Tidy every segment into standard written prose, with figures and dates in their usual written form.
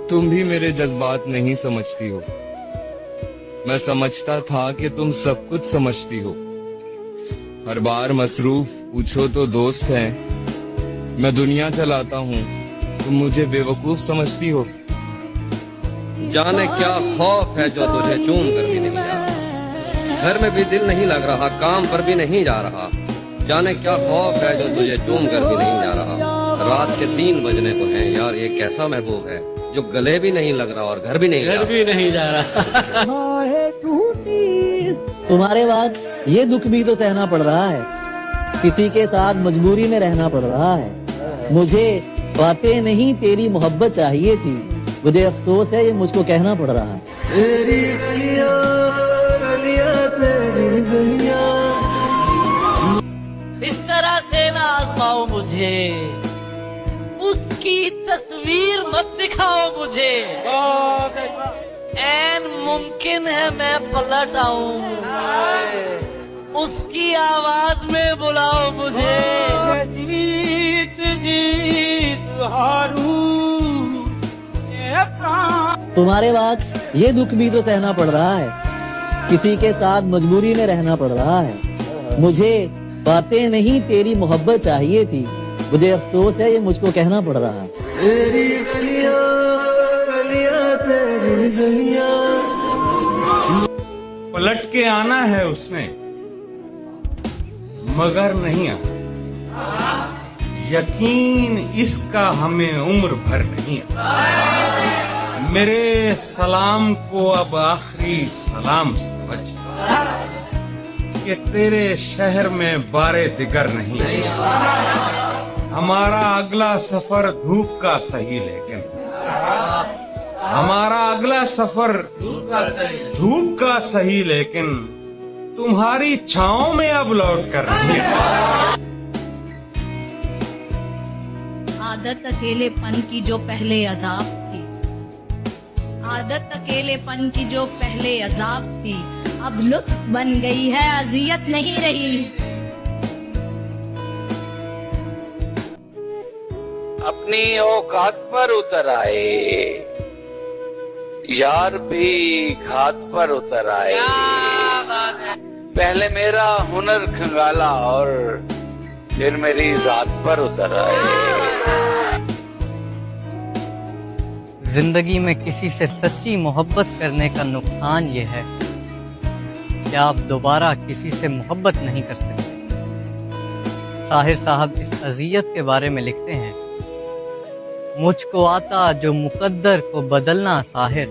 तुम भी मेरे जज्बात नहीं समझती हो। मैं समझता था कि तुम सब कुछ समझती हो। हर बार मसरूफ पूछो तो दोस्त है। मैं दुनिया चलाता हूँ, तुम मुझे बेवकूफ समझती हो। जाने क्या खौफ है जो तुझे चूम कर भी नहीं जा रहा। घर में भी दिल नहीं लग रहा, काम पर भी नहीं जा रहा। जाने क्या खौफ है जो तुझे चूम कर भी नहीं जा रहा। रात के 3 बजने को हैं यार, ये कैसा महबूब है जो गले भी नहीं लग रहा और घर भी नहीं जा रहा। तुम्हारे बाद ये दुख भी तो सहना पड़ रहा है, किसी के साथ मजबूरी में रहना पड़ रहा है। मुझे बातें नहीं तेरी मोहब्बत चाहिए थी, मुझे अफसोस है ये मुझको कहना पड़ रहा है। तेरी गलियां, गलियां तेरी गलियां। इस तरह से ना आजमाओ मुझे, उसकी तस्वीर मत दिखाओ मुझे। ऐन मुमकिन है मैं पलट आऊं, उसकी आवाज में बुलाओ मुझे। जीत जीत हारू। तुम्हारे बाद ये दुख भी तो सहना पड़ रहा है, किसी के साथ मजबूरी में रहना पड़ रहा है। मुझे बातें नहीं तेरी मोहब्बत चाहिए थी, मुझे अफसोस है ये मुझको कहना पड़ रहा है। तेरी गलियां, गलियां तेरी गलियां। पलट के आना है उसने, मगर नहीं आना। यकीन इसका हमें उम्र भर नहीं आता। मेरे सलाम को अब आखिरी सलाम समझ कि तेरे शहर में बारे दिगर नहीं। हमारा अगला सफर धूप का सही, लेकिन हमारा अगला सफर धूप का सही, लेकिन तुम्हारी छाओं में अब लौट कर नहीं। आदत अकेलेपन की जो पहले अजाब थी, आदत अकेलेपन की जो पहले अजाब थी, अब लुत्फ बन गई है, अजियत नहीं रही। अपनी औकात पर उतर आए, यार भी घात पर उतर आए। पहले मेरा हुनर खंगाला और फिर मेरी जात पर उतर आए। जिंदगी में किसी से सच्ची मोहब्बत करने का नुकसान ये है कि आप दोबारा किसी से मोहब्बत नहीं कर सकते। साहिर साहब इस अजियत के बारे में लिखते हैं, मुझको आता जो मुकद्दर को बदलना साहिर,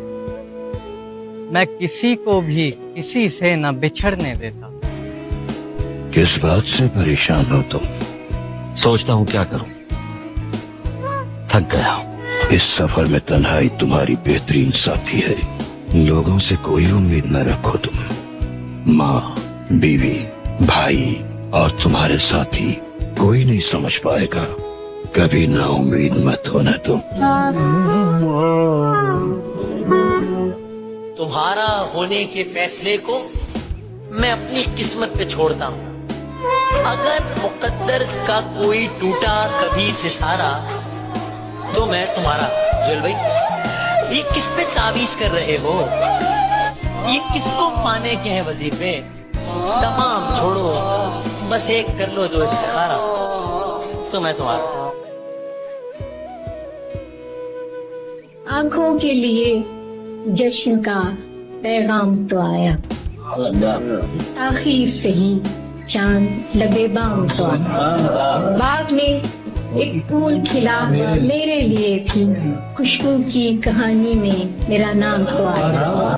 मैं किसी को भी किसी से न बिछड़ने देता। किस बात से परेशान हो तुम? सोचता हूँ क्या करूं, थक गया हूँ। इस सफर में तन्हाई तुम्हारी बेहतरीन साथी है। लोगों से कोई उम्मीद न रखो तुम। माँ, बीवी, भाई और तुम्हारे साथी कोई नहीं समझ पाएगा। कभी ना उम्मीद मत होना तुम। तुम्हारा होने के फैसले को मैं अपनी किस्मत पे छोड़ता हूँ। अगर मुकद्दर का कोई टूटा कभी सितारा तो मैं तुम्हारा। जुल भाई, ये किस पे तावीज कर रहे हो? ये किसको पाने के हैं वजीफे? तमाम छोड़ो, बस एक कर लो जो इस्तिखारा, तो मैं तुम्हारा। आंखों के लिए जश्न का पैगाम तो आया, ताखीर से ही चांद लबे बाम तो आया। बाग में एक फूल खिला मेरे लिए भी, खुशबू की कहानी में मेरा नाम तो आया।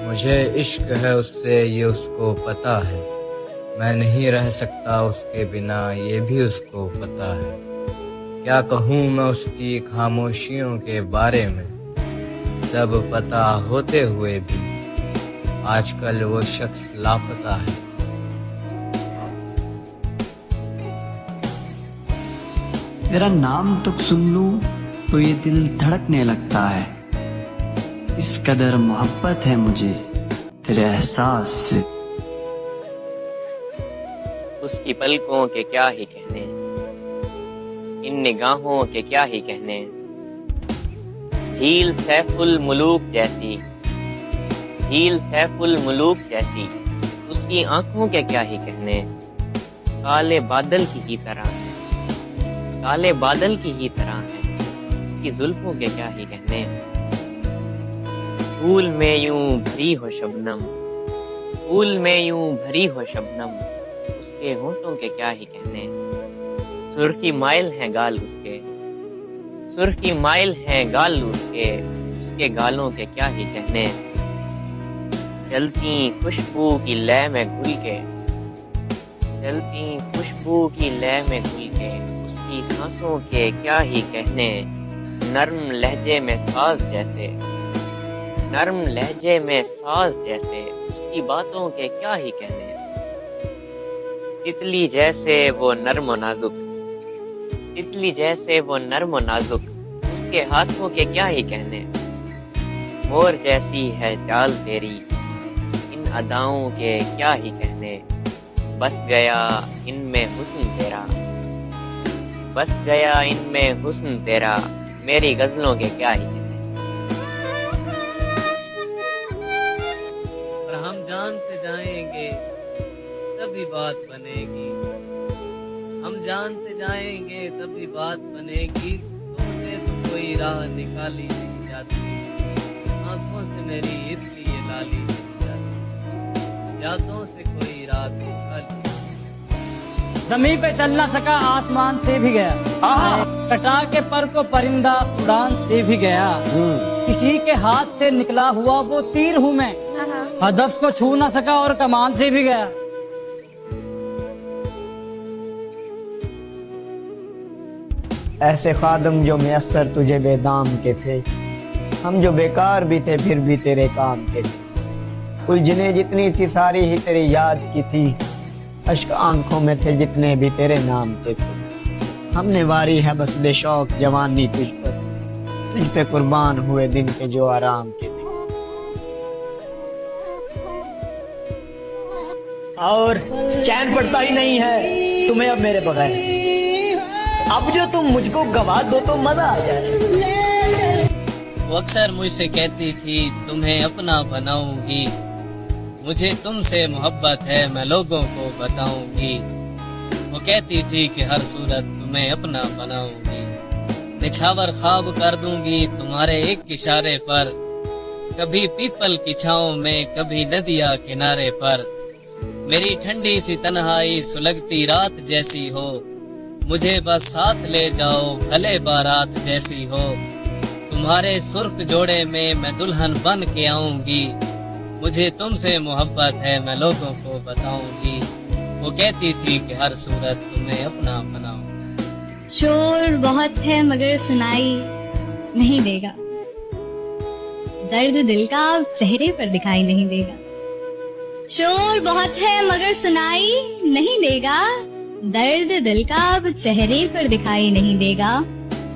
मुझे इश्क है उससे ये उसको पता है, मैं नहीं रह सकता उसके बिना ये भी उसको पता है। क्या कहूँ मैं उसकी खामोशियों के बारे में, सब पता होते हुए भी आजकल वो शख्स लापता है। तेरा नाम तक सुन लूं तो ये दिल धड़कने लगता है। इस कदर मोहब्बत है मुझे तेरे एहसास से। उसकी पलकों के क्या ही कहने, इन निगाहों के क्या ही कहने। झील सैफुल मुलूक जैसी, झील सैफुल मुलूक जैसी, उसकी आंखों के क्या ही कहने। काले बादल की ही तरह है, काले बादल की ही तरह है, उसकी जुल्फों के क्या ही कहने। फूल में यूं भरी हो शबनम, फूल में यूं भरी हो शबनम, उसके होंठों के क्या ही कहने। सुर्खी माइल हैं गाल उसके, सुर्खी माइल हैं गाल उसके गालों के क्या ही कहने। चलती खुशबू की लय में घुल के, चलती खुशबू की लय में घुल के, उसकी सांसों के क्या ही कहने। नर्म लहजे में साज जैसे, नर्म लहजे में साज जैसे, उसकी बातों के क्या ही कहने। तितली जैसे वो नर्म व नाजुक, तितली जैसे वो नर्म व नाजुक, उसके हाथों के क्या ही कहने। मोर जैसी है चाल तेरी, इन अदाओं के क्या ही कहने। बस गया इनमें हुस्न तेरा, बस गया इनमें हुस्न तेरा, मेरी गजलों के क्या ही कहने। और हम जान से जाएंगे तभी बात बनेगी, हम जान से जाएंगे तभी बात बनेगी। तुमसे तो कोई राह निकाली नहीं जाती, आंखों से मेरी इसलिए लाली नहीं जाती, यादों से कोई राह निकाली। जमीन पे चल ना सका आसमान से भी गया, कटा के पर को परिंदा उड़ान से भी गया। किसी के हाथ से निकला हुआ वो तीर हूँ मैं, हदफ को छू ना सका और कमान से भी गया। ऐसे खादम जो मैसर तुझे बेदाम के थे, हम जो बेकार भी थे फिर भी तेरे काम के थे। उलझने जितनी थी सारी ही तेरी याद की थी, अश्क आंखों में थे जितने भी तेरे नाम के थे। हमने वारी है बस बेशौक जवानी तुझ पर, तुझ पे कुर्बान हुए दिन के जो आराम के थे। और चैन पड़ता ही नहीं है तुम्हें अब मेरे बगैर, अब जो तुम मुझको गवा दो तो मजा आ जाए। वो अक्सर मुझसे कहती थी तुम्हें अपना बनाऊंगी, मुझे तुमसे मोहब्बत है मैं लोगों को बताऊंगी। वो कहती थी कि हर सूरत तुम्हें अपना बनाऊंगी, निछावर ख्वाब कर दूंगी तुम्हारे एक इशारे पर। कभी पीपल की छांव में कभी नदिया किनारे पर, मेरी ठंडी सी तन्हाई सुलगती रात जैसी हो, मुझे बस साथ ले जाओ भले बारात जैसी हो। तुम्हारे सुर्ख जोड़े में मैं दुल्हन बन के आऊंगी, मुझे तुमसे मोहब्बत है मैं लोगों को बताऊंगी। वो कहती थी कि हर सूरत तुम्हें अपना बनाऊं। शोर बहुत है मगर सुनाई नहीं देगा, दर्द दिल का अब चेहरे पर दिखाई नहीं देगा। शोर बहुत है मगर सुनाई नहीं देगा, दर्द दिल का अब चेहरे पर दिखाई नहीं देगा।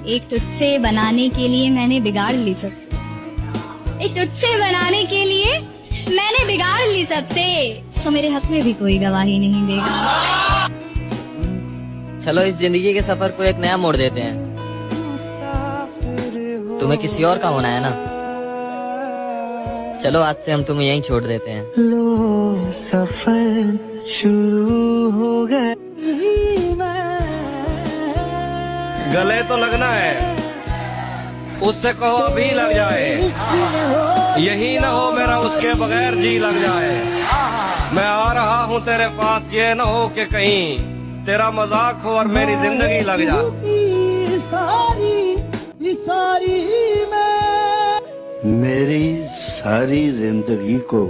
एक तुझसे बनाने के लिए मैंने बिगाड़ ली सबसे, एक तुझसे बनाने के लिए मैंने बिगाड़ ली सबसे, सो मेरे हक में भी कोई गवाही नहीं देगा। चलो इस जिंदगी के सफर को एक नया मोड़ देते हैं, तुम्हें किसी और का होना है ना, चलो आज से हम तुम्हें यहीं छोड़ देते हैं। लो सफर शुरू हो गया। गले तो लगना है, उससे कहो अभी लग जाए, यही ना हो मेरा उसके बगैर जी लग जाए। मैं आ रहा हूँ तेरे पास, ये ना हो कि कहीं तेरा मजाक हो और मेरी जिंदगी लग जाए। मेरी सारी जिंदगी को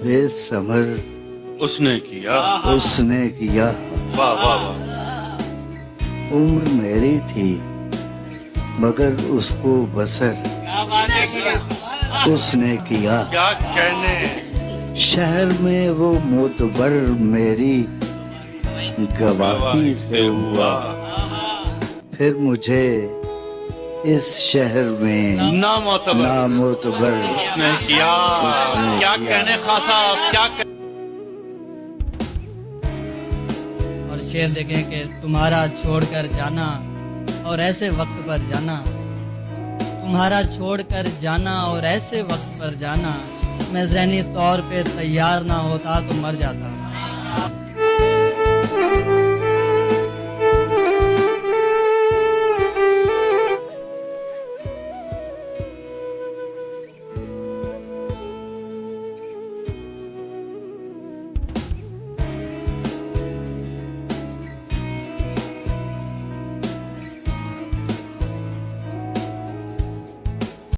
बेसमझ उसने किया, उसने किया। वाह वाह वाह। उम्र मेरी थी मगर उसको बसर उसने किया। क्या कहने, शहर में वो मोतबर मेरी गवाही से हुआ, फिर मुझे इस शहर में नामोतबर उसने किया। क्या कहने खासा, क्या शेर देखें कि तुम्हारा छोड़कर जाना और ऐसे वक्त पर जाना, तुम्हारा छोड़कर जाना और ऐसे वक्त पर जाना, मैं ज़हनी तौर पे तैयार ना होता तो मर जाता।